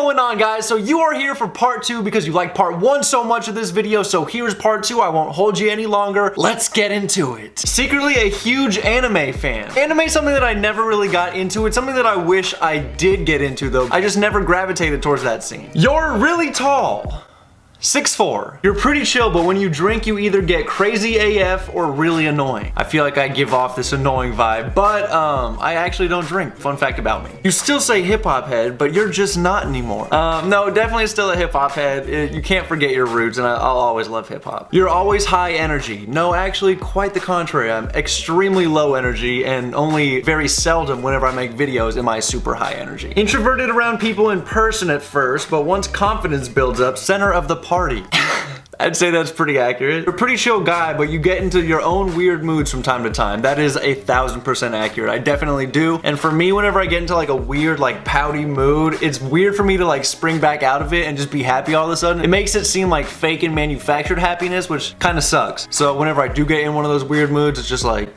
going on, guys? So you are here for part 2 because you like part 1 so much of this video, so here's part 2. I won't hold you any longer. Let's get into it. Secretly a huge anime fan. Anime is something that I never really got into. It's something that I wish I did get into though. I just never gravitated towards that scene. You're really tall. 6'4". You're pretty chill, but when you drink, you either get crazy AF or really annoying. I feel like I give off this annoying vibe, but I actually don't drink. Fun fact about me. You still say hip-hop head, but you're just not anymore. No, definitely still a hip-hop head. You can't forget your roots, and I'll always love hip-hop. You're always high energy. No, actually, quite the contrary. I'm extremely low energy, and only very seldom whenever I make videos am I super high energy. Introverted around people in person at first, but once confidence builds up, center of the party. I'd say that's pretty accurate. You're a pretty chill guy, but you get into your own weird moods from time to time. That is 1000% accurate. I definitely do. And for me, whenever I get into like a weird, like pouty mood, it's weird for me to like spring back out of it and just be happy all of a sudden. It makes it seem like fake and manufactured happiness, which kind of sucks. So whenever I do get in one of those weird moods, it's just like,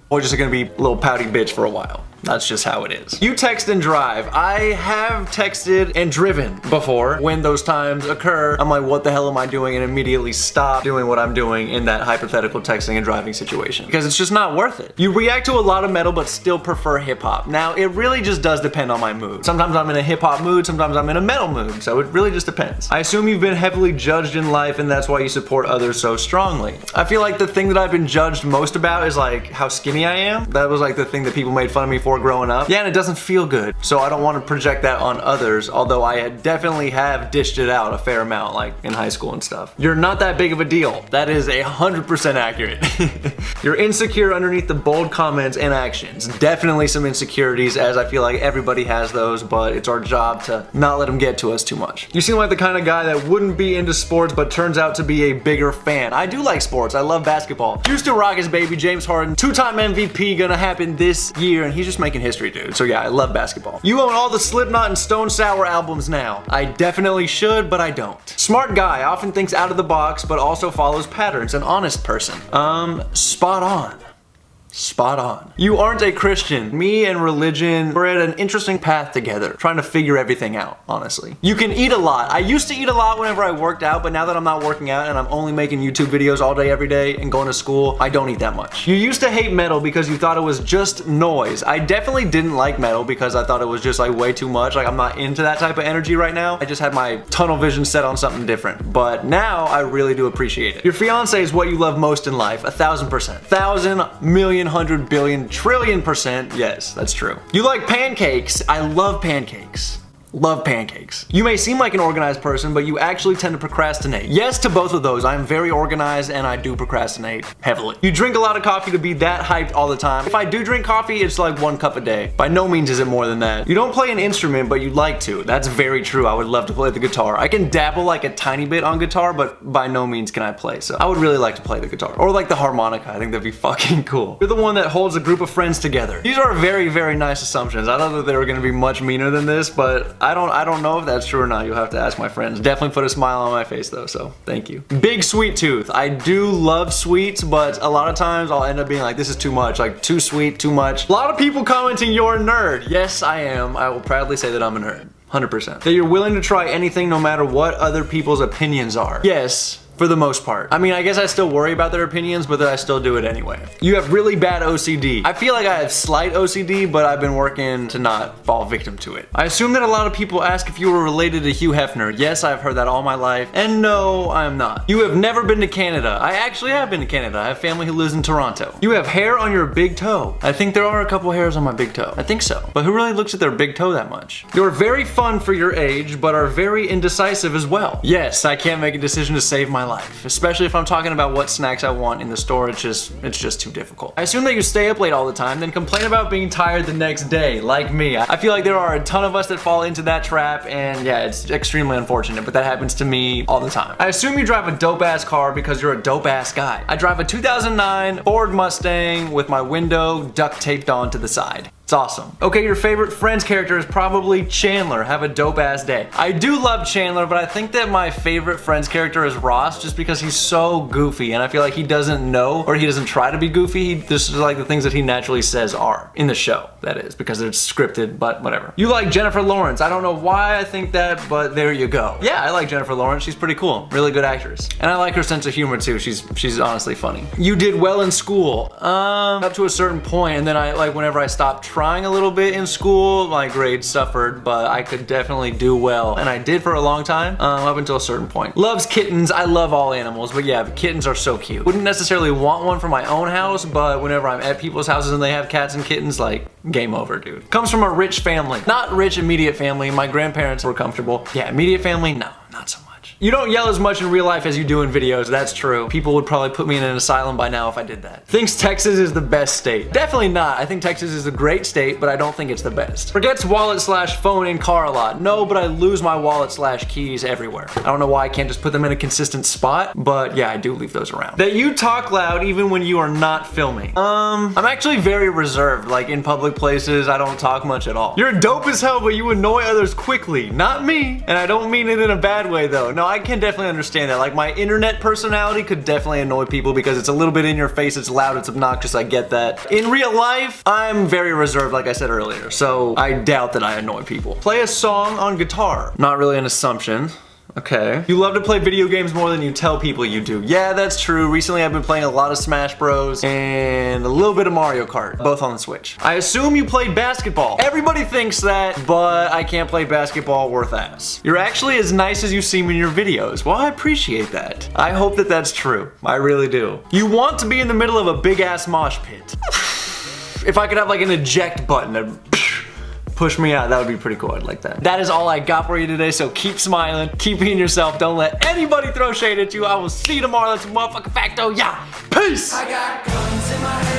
or just gonna be a little pouty bitch for a while. That's just how it is. You text and drive. I have texted and driven before. When those times occur, I'm like, what the hell am I doing? And immediately stop doing what I'm doing in that hypothetical texting and driving situation. Because it's just not worth it. You react to a lot of metal, but still prefer hip hop. Now, it really just does depend on my mood. Sometimes I'm in a hip hop mood, sometimes I'm in a metal mood. So it really just depends. I assume you've been heavily judged in life and that's why you support others so strongly. I feel like the thing that I've been judged most about is like how skinny I am. That was like the thing that people made fun of me for growing up. Yeah, and it doesn't feel good. So I don't want to project that on others, although I definitely have dished it out a fair amount, like in high school and stuff. You're not that big of a deal. That is 100% accurate. You're insecure underneath the bold comments and actions. Definitely some insecurities, as I feel like everybody has those, but it's our job to not let them get to us too much. You seem like the kind of guy that wouldn't be into sports, but turns out to be a bigger fan. I do like sports. I love basketball. Houston Rockets, baby. James Harden, 2-time MVP, gonna happen this year, and he's just making history, dude. So yeah, I love basketball. You own all the Slipknot and Stone Sour albums now. I definitely should, but I don't. Smart guy, often thinks out of the box, but also follows patterns. An honest person. Spot on. Spot on. You aren't a Christian. Me and religion, we're at an interesting path together, trying to figure everything out, honestly. You can eat a lot. I used to eat a lot whenever I worked out, but now that I'm not working out and I'm only making YouTube videos all day, every day, and going to school, I don't eat that much. You used to hate metal because you thought it was just noise. I definitely didn't like metal because I thought it was just like way too much. Like I'm not into that type of energy right now. I just had my tunnel vision set on something different. But now I really do appreciate it. Your fiance is what you love most in life, 1000%. 1,000 million, 100 billion, trillion %. Yes, that's true. You like pancakes. I love pancakes. Love pancakes. You may seem like an organized person, but you actually tend to procrastinate. Yes to both of those. I am very organized and I do procrastinate heavily. You drink a lot of coffee to be that hyped all the time. If I do drink coffee, it's like 1 cup a day. By no means is it more than that. You don't play an instrument, but you'd like to. That's very true. I would love to play the guitar. I can dabble like a tiny bit on guitar, but by no means can I play. So I would really like to play the guitar. Or like the harmonica. I think that'd be fucking cool. You're the one that holds a group of friends together. These are very, very nice assumptions. I thought that they were gonna be much meaner than this, but I don't know if that's true or not. You'll have to ask my friends. Definitely put a smile on my face though, so thank you. Big sweet tooth. I do love sweets, but a lot of times I'll end up being like, this is too much, like too sweet, too much. A lot of people commenting you're a nerd. Yes, I am. I will proudly say that I'm a nerd. 100%. That you're willing to try anything no matter what other people's opinions are. Yes. For the most part. I mean, I guess I still worry about their opinions, but then I still do it anyway. You have really bad OCD. I feel like I have slight OCD, but I've been working to not fall victim to it. I assume that a lot of people ask if you were related to Hugh Hefner. Yes, I've heard that all my life. And no, I'm not. You have never been to Canada. I actually have been to Canada. I have family who lives in Toronto. You have hair on your big toe. I think there are a couple hairs on my big toe. I think so. But who really looks at their big toe that much? You're very fun for your age, but are very indecisive as well. Yes, I can't make a decision to save my life, especially if I'm talking about what snacks I want in the store. It's just too difficult. I assume that you stay up late all the time, then complain about being tired the next day, like me. I feel like there are a ton of us that fall into that trap, and yeah, it's extremely unfortunate, but that happens to me all the time. I assume you drive a dope-ass car because you're a dope-ass guy. I drive a 2009 Ford Mustang with my window duct taped on to the side. It's awesome. Okay, your favorite Friends character is probably Chandler. Have a dope ass day. I do love Chandler, but I think that my favorite Friends character is Ross just because he's so goofy and I feel like he doesn't know or he doesn't try to be goofy. This is like the things that he naturally says are in the show, that is, because it's scripted, but whatever. You like Jennifer Lawrence. I don't know why I think that, but there you go. Yeah, I like Jennifer Lawrence. She's pretty cool. Really good actress. And I like her sense of humor too. She's honestly funny. You did well in school. Up to a certain point, and then whenever I stopped trying a little bit in school, my grades suffered, but I could definitely do well, and I did for a long time, up until a certain point. Loves kittens. I love all animals, but yeah, kittens are so cute. Wouldn't necessarily want one for my own house, but whenever I'm at people's houses and they have cats and kittens, like, game over, dude. Comes from a rich family. Not rich immediate family. My grandparents were comfortable. Yeah, immediate family, no, not so much. You don't yell as much in real life as you do in videos, that's true. People would probably put me in an asylum by now if I did that. Thinks Texas is the best state. Definitely not. I think Texas is a great state, but I don't think it's the best. Forgets wallet/phone in car a lot. No, but I lose my wallet/keys everywhere. I don't know why I can't just put them in a consistent spot, but yeah, I do leave those around. That you talk loud even when you are not filming. I'm actually very reserved. Like in public places, I don't talk much at all. You're dope as hell, but you annoy others quickly. Not me. And I don't mean it in a bad way though. No, I can definitely understand that. Like my internet personality could definitely annoy people because it's a little bit in your face, it's loud, it's obnoxious, I get that. In real life, I'm very reserved like I said earlier, so I doubt that I annoy people. Play a song on guitar. Not really an assumption. Okay. You love to play video games more than you tell people you do. Yeah, that's true. Recently I've been playing a lot of Smash Bros. And a little bit of Mario Kart, both on the Switch. I assume you played basketball. Everybody thinks that, but I can't play basketball worth ass. You're actually as nice as you seem in your videos. Well, I appreciate that. I hope that that's true. I really do. You want to be in the middle of a big ass mosh pit. If I could have like an eject button that push me out, that would be pretty cool. I'd like that. That is all I got for you today, so keep smiling, keep being yourself, don't let anybody throw shade at you. I will see you tomorrow. That's a motherfucking facto. Yeah, peace! I got guns in my head.